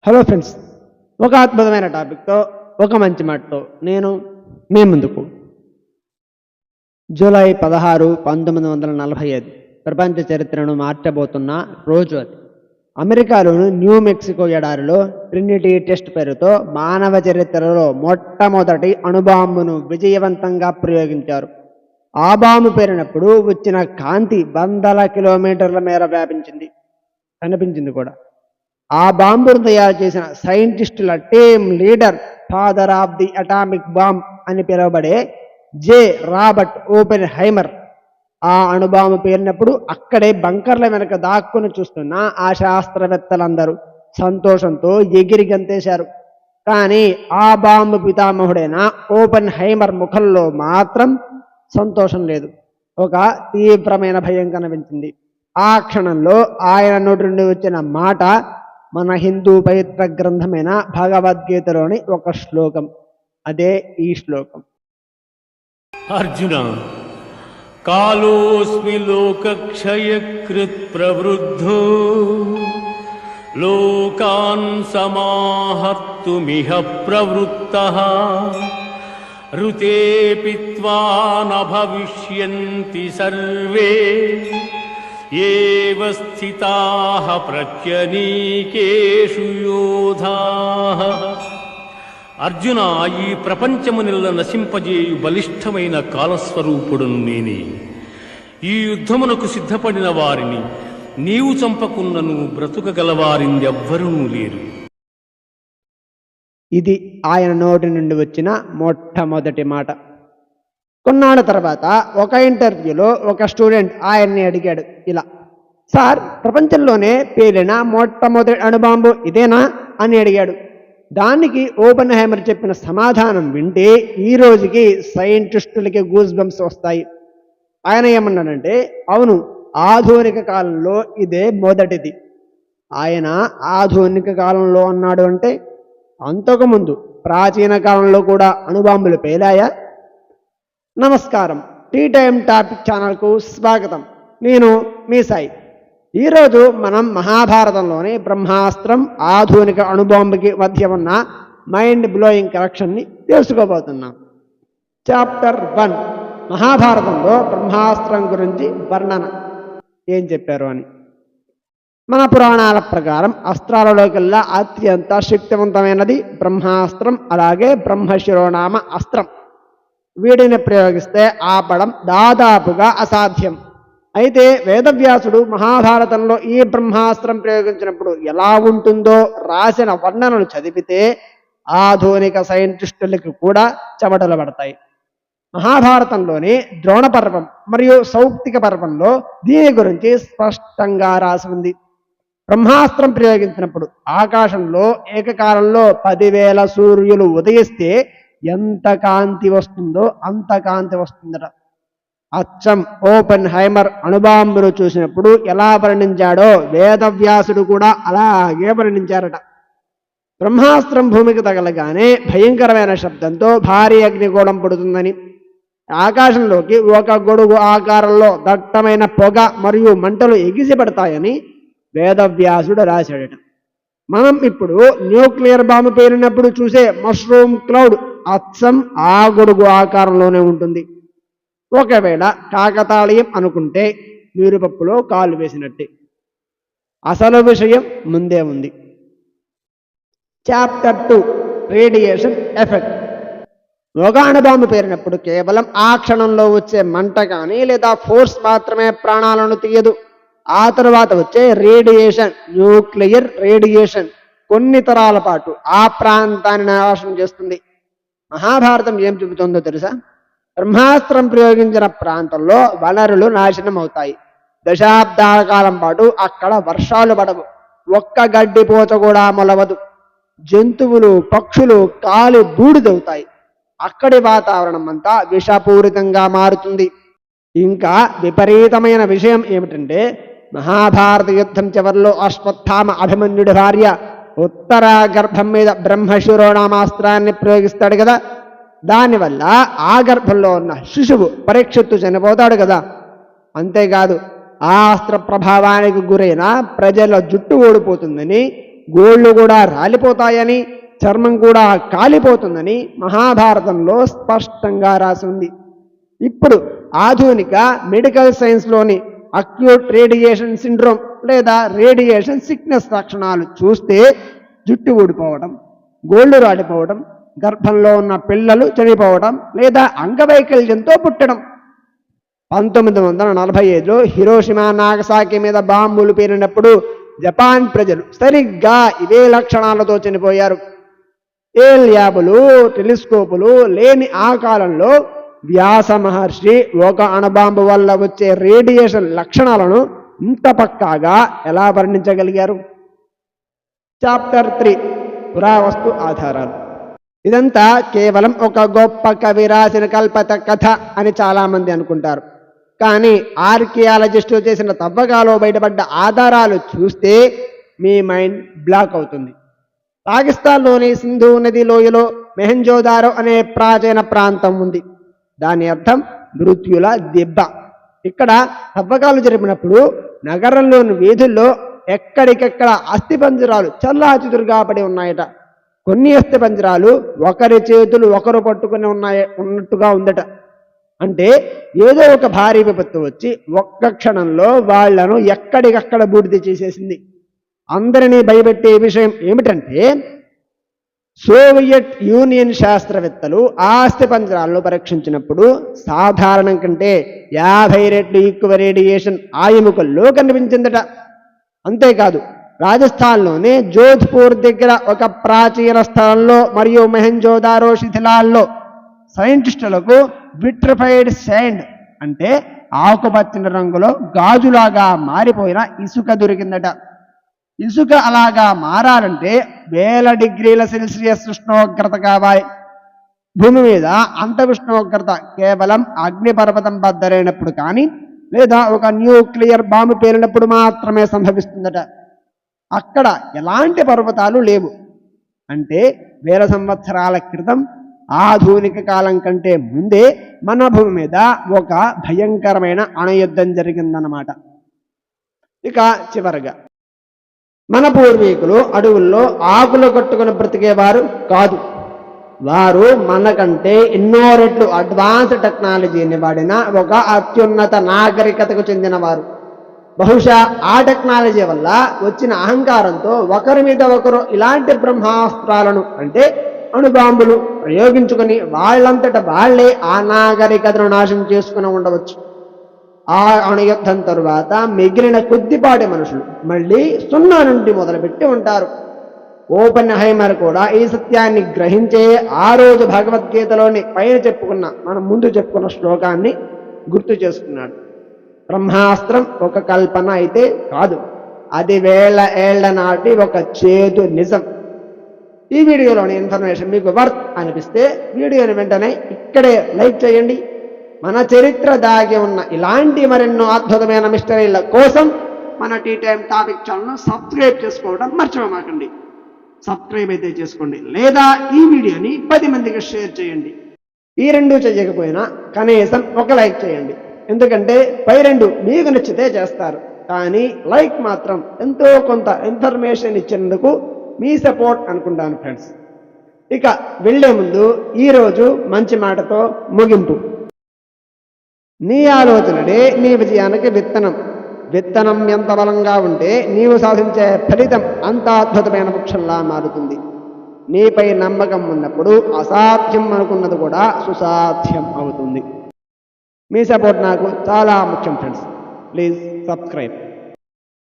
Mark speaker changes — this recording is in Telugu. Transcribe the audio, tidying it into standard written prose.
Speaker 1: హలో ఫ్రెండ్స్, ఒక అద్భుతమైన టాపిక్తో ఒక మంచి మాటతో నేను మీ ముందుకు. జూలై 16, 1945 ప్రపంచ చరిత్రను మార్చబోతున్న రోజు అది. అమెరికాలోని న్యూ మెక్సికో ఎడారిలో ట్రినిటీ టెస్ట్ పేరుతో మానవ చరిత్రలో మొట్టమొదటి అణుబాంబును విజయవంతంగా ప్రయోగించారు. ఆ బాంబు పేరినప్పుడు వచ్చిన కాంతి వందల కిలోమీటర్ల మేర వ్యాపించింది, కనిపించింది కూడా. ఆ బాంబును తయారు చేసిన సైంటిస్టుల team leader, father of the atomic bomb అని పిలువబడే జే రాబర్ట్ ఓపెన్ హైమర్. ఆ అణుబాంబు పేరినప్పుడు అక్కడే బంకర్ల వెనక దాక్కుని చూస్తున్న ఆ శాస్త్రవేత్తలందరూ సంతోషంతో ఎగిరి గంతేశారు. కానీ ఆ బాంబు పితామహుడైన ఓపెన్ హైమర్ ముఖంలో మాత్రం సంతోషం లేదు, ఒక తీవ్రమైన భయం కనిపించింది. ఆ క్షణంలో ఆయన నోటి నుండి వచ్చిన మాట మన హిందూ పవిత్ర గ్రంథమైన భగవద్గీతలోని ఒక శ్లోకం. అదే ఈ శ్లోకం.
Speaker 2: అర్జున, కాలోస్మి లోకక్షయకృత్ ప్రవృద్ధో లోకాన్ సమాహర్తుమిహ ప్రవృత్తః ఋతే న భవిష్యంతి సర్వే ఏవ స్థితాః ప్రత్యనీకేషు యోధాః. అర్జున, ఈ ప్రపంచమునిల్ల నశింపజేయు బలిష్టమైన కాలస్వరూపుడును నేనే. ఈ యుద్ధమునకు సిద్ధపడిన వారిని నీవు చంపకున్నను బ్రతుకగలవారిందెవ్వరూ లేరు.
Speaker 1: ఇది ఆయన నోటి నుండి వచ్చిన మొట్టమొదటి మాట. కొన్నాళ్ళ తర్వాత ఒక ఇంటర్వ్యూలో ఒక స్టూడెంట్ ఆయన్ని అడిగాడు ఇలా, సార్, ప్రపంచంలోనే పేలిన మొట్టమొదటి అణుబాంబు ఇదేనా అని అడిగాడు. దానికి ఓపెన్ హైమర్ చెప్పిన సమాధానం వింటే ఈ రోజుకి సైంటిస్టులకి గూస్ బంప్స్ వస్తాయి. ఆయన ఏమన్నాడంటే, అవును, ఆధునిక కాలంలో ఇదే మొదటిది. ఆయన ఆధునిక కాలంలో అన్నాడు అంటే అంతకుముందు ప్రాచీన కాలంలో కూడా అణుబాంబులు పేలాయా? నమస్కారం, టీ టైమ్ టాపిక్ ఛానల్కు స్వాగతం. నేను మీ సాయి. ఈరోజు మనం మహాభారతంలోని బ్రహ్మాస్త్రం, ఆధునిక అణుబాంబుకి మధ్య ఉన్న మైండ్ బ్లోయింగ్ కనెక్షన్ని తెలుసుకోబోతున్నాం. చాప్టర్ 1, మహాభారతంలో బ్రహ్మాస్త్రం గురించి వర్ణన ఏం చెప్పారు అని. మన పురాణాల ప్రకారం అస్త్రాలలోకెల్లా అత్యంత శక్తివంతమైనది బ్రహ్మాస్త్రం, అలాగే బ్రహ్మశిరోనామ అస్త్రం. వీటిని ప్రయోగిస్తే ఆపడం దాదాపుగా అసాధ్యం. అయితే వేదవ్యాసుడు మహాభారతంలో ఈ బ్రహ్మాస్త్రం ప్రయోగించినప్పుడు ఎలా ఉంటుందో రాసిన వర్ణనలు చదివితే ఆధునిక సైంటిస్టులకు కూడా చెమటలు పడతాయి. మహాభారతంలోని ద్రోణ పర్వం మరియు సౌప్తిక పర్వంలో దీని గురించి స్పష్టంగా రాసి ఉంది. బ్రహ్మాస్త్రం ప్రయోగించినప్పుడు ఆకాశంలో ఏకకాలంలో 10,000 సూర్యులు ఉదయిస్తే ఎంత కాంతి వస్తుందో అంత కాంతి వస్తుందట. అచ్చం ఓపెన్ హైమర్ అణుబాంబును చూసినప్పుడు ఎలా వర్ణించాడో వేదవ్యాసుడు కూడా అలాగే వర్ణించారట. బ్రహ్మాస్త్రం భూమికి తగలగానే భయంకరమైన శబ్దంతో భారీ అగ్నిగోళం పుడుతుందని, ఆకాశంలోకి ఒక గొడుగు ఆకారంలో దట్టమైన పొగ మరియు మంటలు ఎగిసిపడతాయని వేదవ్యాసుడు రాశాడట. మనం ఇప్పుడు న్యూక్లియర్ బాంబు పేరినప్పుడు చూసే మష్రూమ్ క్లౌడ్ అచ్చం ఆ గొడుగు ఆకారంలోనే ఉంటుంది. ఒకవేళ కాకతాళీయం అనుకుంటే మీరు పప్పులో కాలు వేసినట్టే. అసలు విషయం ముందే ఉంది. Chapter 2, radiation effect. ఒక అణుబాంబు పేరినప్పుడు కేవలం ఆ క్షణంలో వచ్చే మంట కానీ లేదా ఫోర్స్ మాత్రమే ప్రాణాలను తీయదు. ఆ తరువాత వచ్చే రేడియేషన్, న్యూక్లియర్ రేడియేషన్, కొన్ని తరాల పాటు ఆ ప్రాంతాన్ని నాశనం చేస్తుంది. మహాభారతం ఏం చెబుతుందో తెలుసా? బ్రహ్మాస్త్రం ప్రయోగించిన ప్రాంతంలో వనరులు నాశనం అవుతాయి. దశాబ్దాల కాలం పాటు అక్కడ వర్షాలు పడవు, ఒక్క గడ్డి పోత కూడా మొలవదు. జంతువులు, పక్షులు కాలి బూడిదవుతాయి. అక్కడి వాతావరణం అంతా విషపూరితంగా మారుతుంది. ఇంకా విపరీతమైన విషయం ఏమిటంటే, మహాభారత యుద్ధం చివరిలో అశ్వత్థామ అభిమన్యుడి భార్య ఉత్తర గర్భం మీద బ్రహ్మశిరోనామాస్త్రాన్ని ప్రయోగిస్తాడు కదా. దానివల్ల ఆ గర్భంలో ఉన్న శిశువు పరీక్షిత్తు చనిపోతాడు కదా. అంతేకాదు, ఆ అస్త్ర ప్రభావానికి గురైన ప్రజల జుట్టు ఓడిపోతుందని, గోళ్ళు కూడా రాలిపోతాయని, చర్మం కూడా కాలిపోతుందని మహాభారతంలో స్పష్టంగా రాసి ఉంది. ఇప్పుడు ఆధునిక మెడికల్ సైన్స్లోని అక్యూట్ రేడియేషన్ సిండ్రోమ్ లేదా రేడియేషన్ సిక్నెస్ లక్షణాలు చూస్తే జుట్టు ఊడిపోవడం, గోళ్ళు రాలిపోవడం, గర్భంలో ఉన్న పిల్లలు చనిపోవడం లేదా అంగవైకల్యంతో పుట్టడం. 1945లో హిరోషిమా నాగసాకి మీద బాంబులు పేరినప్పుడు జపాన్ ప్రజలు సరిగ్గా ఇవే లక్షణాలతో చనిపోయారు. ఏ ల్యాబులు, టెలిస్కోపులు లేని ఆ కాలంలో వ్యాస మహర్షి ఒక అణుబాంబు వల్ల వచ్చే రేడియేషన్ లక్షణాలను ఇంత పక్కాగా ఎలా వర్ణించగలిగారు? చాప్టర్ 3 పురావస్తు ఆధారాలు. ఇదంతా కేవలం ఒక గొప్ప కవి రాసిన కల్పత కథ అని చాలామంది అనుకుంటారు. కానీ ఆర్కియాలజిస్టులు చేసిన తవ్వకాలో బయటపడ్డ ఆధారాలు చూస్తే మీ మైండ్ బ్లాక్ అవుతుంది. పాకిస్తాన్లోని సింధు నది లోయలో మెహంజోదారో అనే ప్రాచీన ప్రాంతం ఉంది. దాని అర్థం మృత్యుల దిబ్బ. ఇక్కడ తవ్వకాలు జరిపినప్పుడు నగరంలోని వీధుల్లో ఎక్కడికెక్కడ అస్థిపంజరాలు చల్లాచెదురుగా పడి ఉన్నాయట. కొన్ని అస్థిపంజరాలు ఒకరి చేతులు ఒకరు పట్టుకుని ఉన్నట్టుగా ఉందట. అంటే ఏదో ఒక భారీ విపత్తు వచ్చి ఒక్క క్షణంలో వాళ్లను ఎక్కడికక్కడ బూడిద చేసేసింది. అందరినీ భయపెట్టే విషయం ఏమిటంటే, సోవియట్ యూనియన్ శాస్త్రవేత్తలు అస్థిపంజరాలను పరీక్షించినప్పుడు సాధారణం కంటే 50 రెట్లు ఎక్కువ రేడియేషన్ ఆ ఎముకల్లో కనిపించిందట. అంతేకాదు, రాజస్థాన్లోని జోధ్పూర్ దగ్గర ఒక ప్రాచీన స్థలంలో మరియు మెహంజోదారో శిథిలాల్లో సైంటిస్టులకు విట్రిఫైడ్ శాండ్ అంటే ఆకుపచ్చని రంగులో గాజులాగా మారిపోయిన ఇసుక దొరికిందట. ఇసుక అలాగా మారాలంటే 1000 డిగ్రీల సెల్సియస్ ఉష్ణోగ్రత కావాలి. భూమి మీద అంత ఉష్ణోగ్రత కేవలం అగ్నిపర్వతం బద్దలైనప్పుడు కానీ లేదా ఒక న్యూక్లియర్ బాంబు పేలినప్పుడు మాత్రమే సంభవిస్తుందట. అక్కడ ఎలాంటి పర్వతాలు లేవు. అంటే 1000 సంవత్సరాల క్రితం ఆధునిక కాలం కంటే ముందే మన భూమి మీద ఒక భయంకరమైన అణుయుద్ధం జరిగిందన్నమాట. ఇక చివరగా, మన పూర్వీకులు అడవుల్లో ఆకులు కట్టుకుని బ్రతికేవారు కాదు. వారు మనకంటే ఎన్నో రెట్లు అడ్వాన్స్ టెక్నాలజీని వాడిన ఒక అత్యున్నత నాగరికతకు చెందినవారు. బహుశా ఆ టెక్నాలజీ వల్ల వచ్చిన అహంకారంతో ఒకరి మీద ఒకరు ఇలాంటి బ్రహ్మాస్త్రాలను అంటే అణుబాంబులు ప్రయోగించుకుని వాళ్ళంతట వాళ్లే ఆ నాగరికతను నాశనం చేసుకుని ఉండవచ్చు. ఆ అణుయుద్ధం తరువాత మిగిలిన కొద్దిపాటి మనుషులు మళ్ళీ 0 నుండి మొదలుపెట్టి ఉంటారు. ఓపెన్హైమర్ కూడా ఈ సత్యాన్ని గ్రహించే ఆ రోజు భగవద్గీతలోని పైన మనం ముందు చెప్పుకున్న శ్లోకాన్ని గుర్తు చేసుకున్నాడు. బ్రహ్మాస్త్రం ఒక కల్పన అయితే కాదు, అది 1000 ఏళ్ల నాటి ఒక చేదు నిజం. ఈ వీడియోలోని ఇన్ఫర్మేషన్ మీకు వర్త్ అనిపిస్తే వీడియోని వెంటనే ఇక్కడే లైక్ చేయండి. మన చరిత్ర దాగి ఉన్న ఇలాంటి మరెన్నో అద్భుతమైన మిస్టరీల కోసం మన టీ టైమ్ టాపిక్ ఛానల్ను సబ్స్క్రైబ్ చేసుకోవడం మర్చిపోమాకండి. సబ్స్క్రైబ్ అయితే చేసుకోండి, లేదా ఈ వీడియోని 10 మందికి షేర్ చేయండి. ఈ రెండు చేయకపోయినా కనీసం ఒక లైక్ చేయండి. ఎందుకంటే పై రెండు మీకు నచ్చితే చేస్తారు, కానీ లైక్ మాత్రం ఎంతో కొంత ఇన్ఫర్మేషన్ ఇచ్చినందుకు మీ సపోర్ట్ అనుకుంటాను ఫ్రెండ్స్. ఇక వెళ్లే ముందు ఈరోజు మంచి మాటతో ముగింపు. నీ ఆలోచనడే నీ విజయానికి విత్తనం. విత్తనం ఎంత బలంగా ఉంటే నీవు సాధించే ఫలితం అంత అద్భుతమైన వృక్షంలా మారుతుంది. నీపై నమ్మకం ఉన్నప్పుడు అసాధ్యం అనుకున్నది కూడా సుసాధ్యం అవుతుంది. మీ సపోర్ట్ నాకు చాలా ముఖ్యం ఫ్రెండ్స్. Please subscribe.